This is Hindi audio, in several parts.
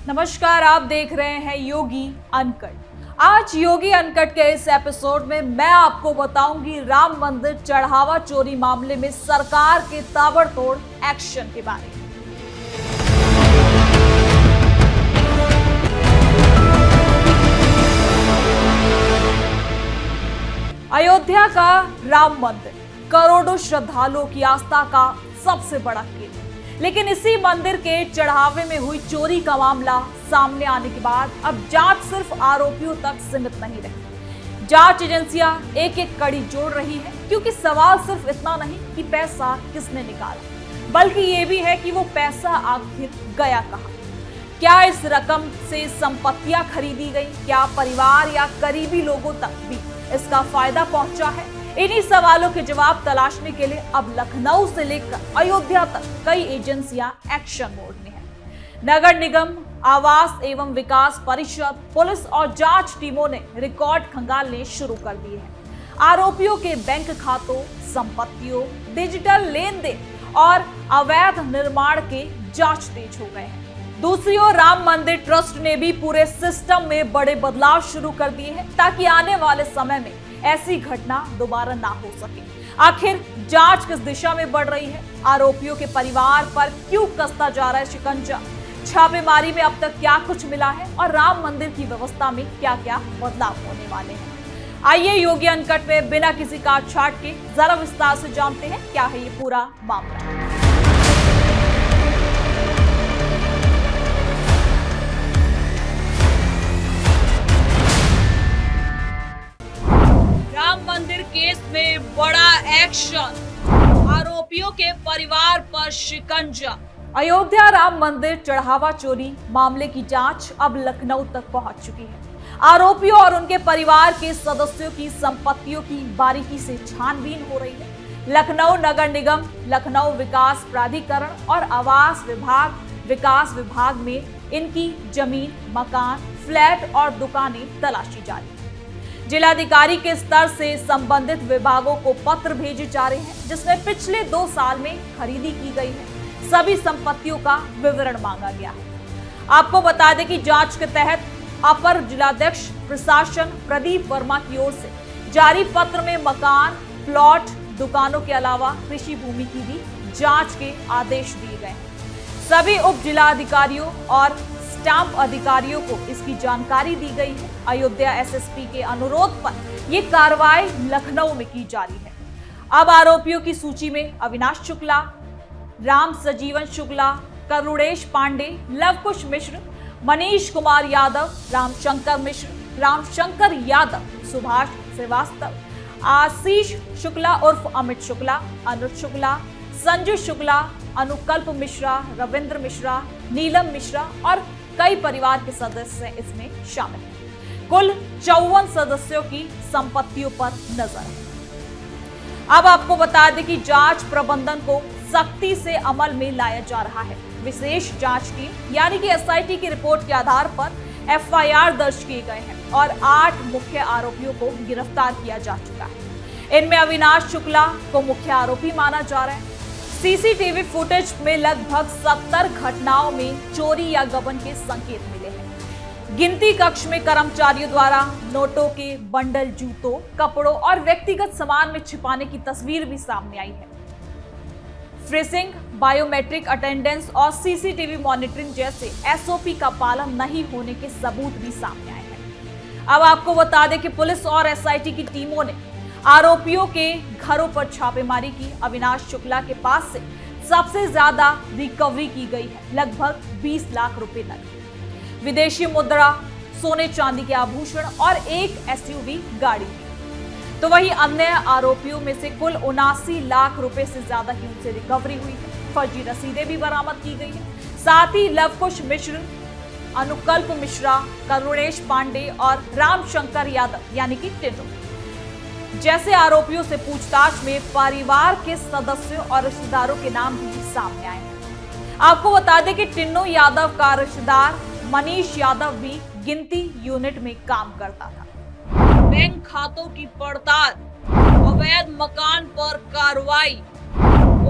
नमस्कार, आप देख रहे हैं योगी अनकट। आज योगी अनकट के इस एपिसोड में मैं आपको बताऊंगी राम मंदिर चढ़ावा चोरी मामले में सरकार के ताबड़तोड़ एक्शन के बारे में। अयोध्या का राम मंदिर करोड़ों श्रद्धालुओं की आस्था का सबसे बड़ा केंद्र, लेकिन इसी मंदिर के चढ़ावे में हुई चोरी का मामला सामने आने के बाद अब जांच सिर्फ आरोपियों तक सीमित नहीं रही। जांच एजेंसियां एक एक कड़ी जोड़ रही है, क्योंकि सवाल सिर्फ इतना नहीं कि पैसा किसने निकाला, बल्कि ये भी है कि वो पैसा आखिर गया कहां। क्या इस रकम से संपत्तियां खरीदी गई? क्या परिवार या करीबी लोगों तक भी इसका फायदा पहुंचा है? इन्हीं सवालों के जवाब तलाशने के लिए अब लखनऊ से लेकर अयोध्या तक कई एजेंसियां एक्शन मोड में हैं। नगर निगम, आवास एवं विकास परिषद, पुलिस और जांच टीमों ने रिकॉर्ड खंगालने शुरू कर दिए हैं। आरोपियों के बैंक खातों, संपत्तियों, डिजिटल लेन देन और अवैध निर्माण के जांच तेज हो गए हैं। दूसरी ओर राम मंदिर ट्रस्ट ने भी पूरे सिस्टम में बड़े बदलाव शुरू कर दिए हैं, ताकि आने वाले समय में ऐसी घटना दोबारा ना हो सके। आखिर जांच किस दिशा में बढ़ रही है? आरोपियों के परिवार पर क्यों कसता जा रहा है शिकंजा? छापेमारी में अब तक क्या कुछ मिला है और राम मंदिर की व्यवस्था में क्या क्या बदलाव होने वाले हैं? आइए योगी अनकट में बिना किसी काट छाट के जरा विस्तार से जानते हैं क्या है ये पूरा मामला। राम मंदिर केस में बड़ा एक्शन, आरोपियों के परिवार पर शिकंजा। अयोध्या राम मंदिर चढ़ावा चोरी मामले की जांच अब लखनऊ तक पहुंच चुकी है। आरोपियों और उनके परिवार के सदस्यों की संपत्तियों की बारीकी से छानबीन हो रही है। लखनऊ नगर निगम, लखनऊ विकास प्राधिकरण और आवास विकास विभाग में इनकी जमीन, मकान, फ्लैट और दुकानें तलाशी जा रही है। जिलाधिकारी के स्तर से संबंधित विभागों को पत्र भेजे जा रहे हैं, जिसमें पिछले 2 साल में खरीदी की गई है सभी संपत्तियों का विवरण मांगा गया है। आपको बता दें कि जांच के तहत अपर जिलाध्यक्ष प्रशासन प्रदीप वर्मा की ओर से जारी पत्र में मकान, प्लॉट, दुकानों के अलावा कृषि भूमि की भी जांच के आदेश दिए गए हैं। सभी उप जिलाधिकारियों और स्टाम्प अधिकारियों को इसकी जानकारी दी गई है। अयोध्या एसएसपी के अनुरोध पर यह कार्रवाई लखनऊ में की जा रही है। अब आरोपियों की सूची में अविनाश शुक्ला, राम सजीवन शुक्ला, करुणेश पांडे, लवकुश मिश्र, मनीष कुमार यादव, रामशंकर मिश्र, रामशंकर यादव, सुभाष श्रीवास्तव, आशीष शुक्ला उर्फ अमित शुक्ला, अनुज शुक्ला, संजू शुक्ला, अनुकल्प मिश्रा, रविंद्र मिश्रा, नीलम मिश्रा और कई परिवार के सदस्य इसमें शामिल हैं। कुल 54 सदस्यों की संपत्तियों पर नजर है। अब आपको बता दें कि जांच प्रबंधन को सख्ती से अमल में लाया जा रहा है। विशेष जांच टीम यानी कि एसआईटी की रिपोर्ट के आधार पर एफआईआर दर्ज किए गए हैं और 8 मुख्य आरोपियों को गिरफ्तार किया जा चुका है। इनमें अविनाश शुक्ला को मुख्य आरोपी माना जा रहा है। सीसीटीवी फुटेज में लगभग 70 घटनाओं में चोरी या गबन के संकेत मिले हैं। गिनती कक्ष में कर्मचारियों द्वारा नोटों के बंडल, जूतों, कपड़ों और व्यक्तिगत सामान में छिपाने की तस्वीर भी सामने आई है। फ्रीजिंग, बायोमेट्रिक अटेंडेंस और सीसीटीवी मॉनिटरिंग जैसे एसओपी का पालन नहीं होने के सबूत भी सामने आए हैं। अब आपको बता दें कि पुलिस और एसआईटी की टीमों ने आरोपियों के घरों पर छापेमारी की। अविनाश शुक्ला के पास से सबसे ज्यादा रिकवरी की गई है, लगभग 20 लाख रुपए नकद, विदेशी मुद्रा, सोने चांदी के आभूषण और एक एसयूवी गाड़ी भी। तो वहीं अन्य आरोपियों में से कुल 79 लाख रुपए से ज्यादा की उनसे रिकवरी हुई है। फर्जी रसीदें भी बरामद की गई है। साथ ही लवकुश मिश्र, अनुकल्प मिश्रा, करुणेश पांडे और रामशंकर यादव यानी कि टिन्नू जैसे आरोपियों से पूछताछ में परिवार के सदस्यों और रिश्तेदारों के नाम भी सामने आए हैं। आपको बता दें कि टिन्नू यादव का रिश्तेदार मनीष यादव भी गिनती यूनिट में काम करता था। बैंक खातों की पड़ताल, अवैध मकान पर कार्रवाई,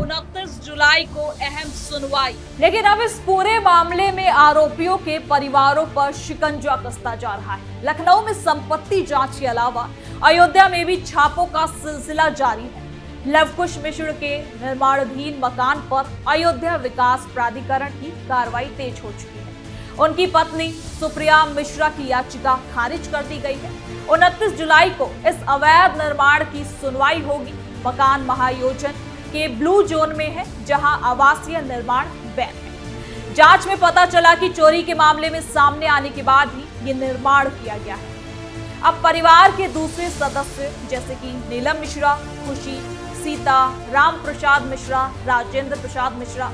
29 जुलाई को अहम सुनवाई। लेकिन अब इस पूरे मामले में आरोपियों के परिवारों पर शिकंजा कसता जा रहा है। लखनऊ में संपत्ति जांच के अलावा अयोध्या में भी छापों का सिलसिला जारी है। लवकुश मिश्र के निर्माणाधीन मकान पर अयोध्या विकास प्राधिकरण की कार्रवाई तेज हो चुकी है। उनकी पत्नी सुप्रिया मिश्रा की याचिका खारिज कर दी गई है। 29 जुलाई को इस अवैध निर्माण की सुनवाई होगी। मकान महायोजन के ब्लू जोन में है, जहां आवासीय निर्माण बैन है। जांच में पता चला कि चोरी के मामले में सामने आने के बाद ही ये निर्माण किया गया है। अब परिवार के दूसरे सदस्य जैसे कि नीलम मिश्रा, खुशी, सीता, राम प्रसाद मिश्रा, राजेंद्र प्रसाद मिश्रा,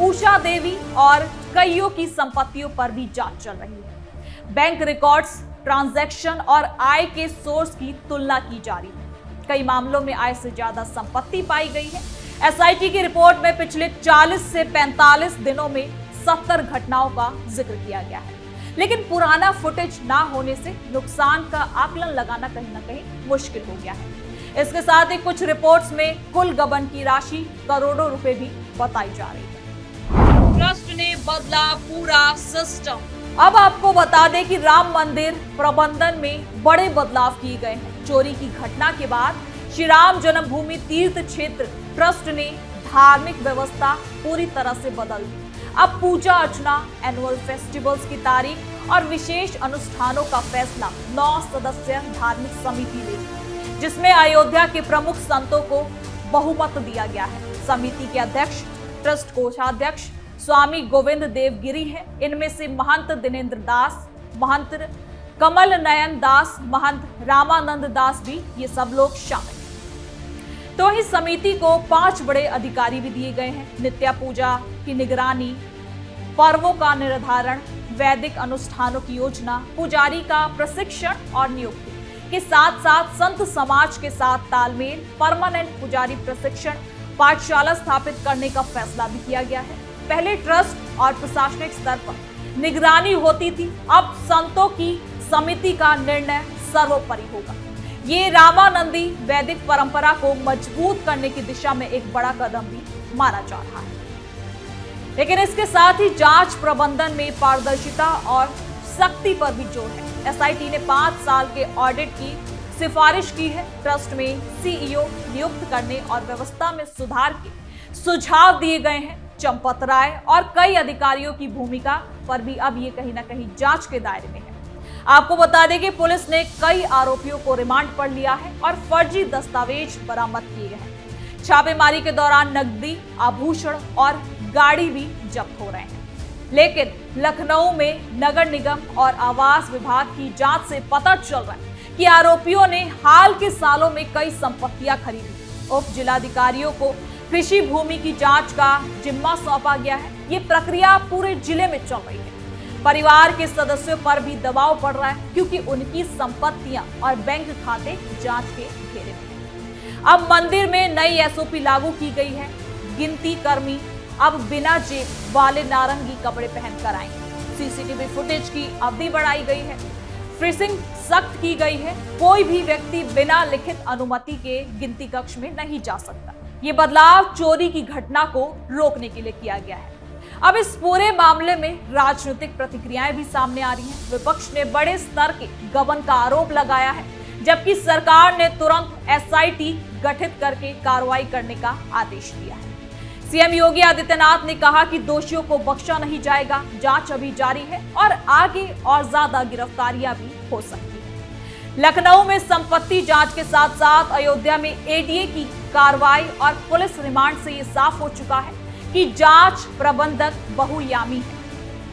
उषा देवी और कईयों की संपत्तियों पर भी जांच चल रही है। बैंक रिकॉर्ड्स, ट्रांजैक्शन और आय के सोर्स की तुलना की जा रही है। कई मामलों में आय से ज्यादा संपत्ति पाई गई है। एसआईटी की रिपोर्ट में पिछले 40 से 45 दिनों में 70 घटनाओं का जिक्र किया गया है। लेकिन पुराना फुटेज ना होने से नुकसान का आकलन लगाना कहीं ना कहीं मुश्किल हो गया है। इसके साथ ही कुछ रिपोर्ट्स में कुल गबन की राशि करोड़ों रुपए भी बताई जा रही है। ट्रस्ट ने बदला पूरा सिस्टम। अब आपको बता दें कि राम मंदिर प्रबंधन में बड़े बदलाव किए गए हैं। चोरी की घटना के बाद श्री राम जन्मभूमि तीर्थ क्षेत्र ट्रस्ट ने धार्मिक व्यवस्था पूरी तरह से बदल दी। अब पूजा अर्चना, एनुअल फेस्टिवल्स की तारीख और विशेष अनुष्ठानों का फैसला 9 सदस्यीय धार्मिक समिति लेगी, जिसमें अयोध्या के प्रमुख संतों को बहुमत दिया गया है। समिति के अध्यक्ष ट्रस्ट कोषाध्यक्ष स्वामी गोविंद देव गिरी हैं। इनमें से महंत दिनेंद्र दास, महंत कमल नयन दास, महंत रामानंद दास भी ये सब लोग शामिल हैं। तो इस समिति को 5 बड़े अधिकारी भी दिए गए हैं। नित्य पूजा की निगरानी, पर्वों का निर्धारण, वैदिक अनुष्ठानों की योजना, पुजारी का प्रशिक्षण और नियुक्ति के साथ साथ संत समाज के साथ तालमेल, परमानेंट पुजारी प्रशिक्षण पाठशाला स्थापित करने का फैसला भी किया गया है। पहले ट्रस्ट और प्रशासनिक स्तर पर निगरानी होती थी, अब संतों की समिति का निर्णय सर्वोपरि होगा। ये रामानंदी वैदिक परंपरा को मजबूत करने की दिशा में एक बड़ा कदम भी माना जा रहा है। लेकिन इसके साथ ही जांच प्रबंधन में पारदर्शिता और सख्ती पर भी जोर है। एसआईटी ने 5 साल के ऑडिट की सिफारिश की है। ट्रस्ट में सीईओ नियुक्त करने और व्यवस्था में सुधार के सुझाव दिए गए हैं। चंपत राय और कई अधिकारियों की भूमिका पर भी अब ये कहीं ना कहीं जांच के दायरे में है। आपको बता दें कि पुलिस ने कई आरोपियों को रिमांड पर लिया है और फर्जी दस्तावेज बरामद किए गए हैं। छापेमारी के दौरान नकदी, आभूषण और गाड़ी भी जब्त हो रहे हैं। लेकिन लखनऊ में नगर निगम और आवास विभाग की जांच से पता चल रहा है कि आरोपियों ने हाल के सालों में कई संपत्तियां खरीदी। उप जिलाधिकारियों को कृषि भूमि की जांच का जिम्मा सौंपा गया है। ये प्रक्रिया पूरे जिले में चल रही है। परिवार के सदस्यों पर भी दबाव पड़ रहा है, क्योंकि उनकी संपत्तियां और बैंक खाते जांच के घेरे में हैं। अब मंदिर में नई एसओपी लागू की गई है। गिनती कर्मी अब बिना जेब वाले नारंगी कपड़े पहनकर आएंगे। सीसीटीवी फुटेज की अवधि बढ़ाई गई है। फ्रीजिंग सख्त की गई है। कोई भी व्यक्ति बिना लिखित अनुमति के गिनती कक्ष में नहीं जा सकता। ये बदलाव चोरी की घटना को रोकने के लिए किया गया है। अब इस पूरे मामले में राजनीतिक प्रतिक्रियाएं भी सामने आ रही हैं। विपक्ष ने बड़े स्तर के गबन का आरोप लगाया है, जबकि सरकार ने तुरंत एसआईटी गठित करके कार्रवाई करने का आदेश दिया है। सीएम योगी आदित्यनाथ ने कहा कि दोषियों को बख्शा नहीं जाएगा। जांच अभी जारी है और आगे और ज्यादा गिरफ्तारियां भी हो सकती है। लखनऊ में संपत्ति जांच के साथ साथ अयोध्या में एडीए की कार्रवाई और पुलिस रिमांड से ये साफ हो चुका है कि जांच प्रबंधक बहुयामी है।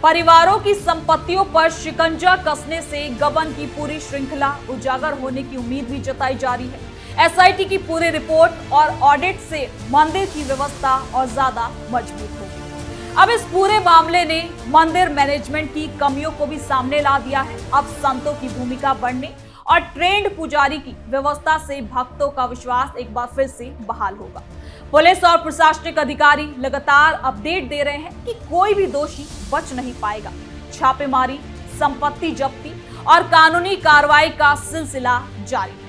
परिवारों की संपत्तियों पर शिकंजा कसने से गबन की पूरी श्रृंखला उजागर होने की उम्मीद भी जताई जा रही है। एसआईटी की पूरी रिपोर्ट और ऑडिट से मंदिर की व्यवस्था और ज्यादा मजबूत होगी। अब इस पूरे मामले ने मंदिर मैनेजमेंट की कमियों को भी सामने ला दिया है। अब संतों की भूमिका बढ़ने और ट्रेंड पुजारी की व्यवस्था से भक्तों का विश्वास एक बार फिर से बहाल होगा। पुलिस और प्रशासनिक अधिकारी लगातार अपडेट दे रहे हैं कि कोई भी दोषी बच नहीं पाएगा। छापेमारी, संपत्ति जब्ती और कानूनी कार्रवाई का सिलसिला जारी है।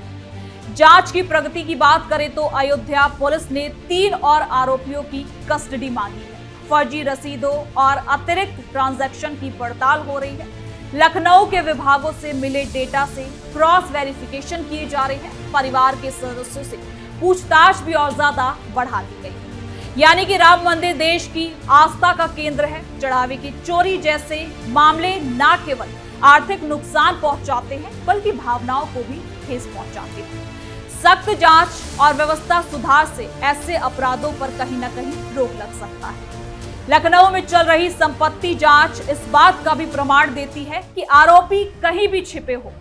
जांच की प्रगति की बात करें तो अयोध्या पुलिस ने 3 और आरोपियों की कस्टडी मांगी है। फर्जी रसीदों और अतिरिक्त ट्रांजैक्शन की पड़ताल हो रही है। लखनऊ के विभागों से मिले डेटा से क्रॉस वेरिफिकेशन किए जा रहे हैं। परिवार के सदस्यों से पूछताछ भी और ज्यादा बढ़ा दी गई है। यानी कि राम मंदिर देश की आस्था का केंद्र है। चढ़ावे की चोरी जैसे मामले न केवल आर्थिक नुकसान पहुंचाते हैं बल्कि भावनाओं को भी ठेस पहुंचाते हैं। सख्त जांच और व्यवस्था सुधार से ऐसे अपराधों पर कहीं न कहीं रोक लग सकता है। लखनऊ में चल रही संपत्ति जांच इस बात का भी प्रमाण देती है कि आरोपी कहीं भी छिपे हो,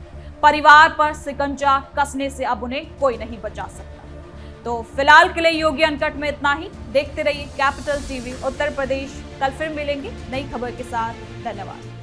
परिवार पर शिकंजा कसने से अब उन्हें कोई नहीं बचा सकता। तो फिलहाल के लिए योगी अनकट में इतना ही। देखते रहिए कैपिटल टीवी उत्तर प्रदेश। कल फिर मिलेंगे नई खबर के साथ। धन्यवाद।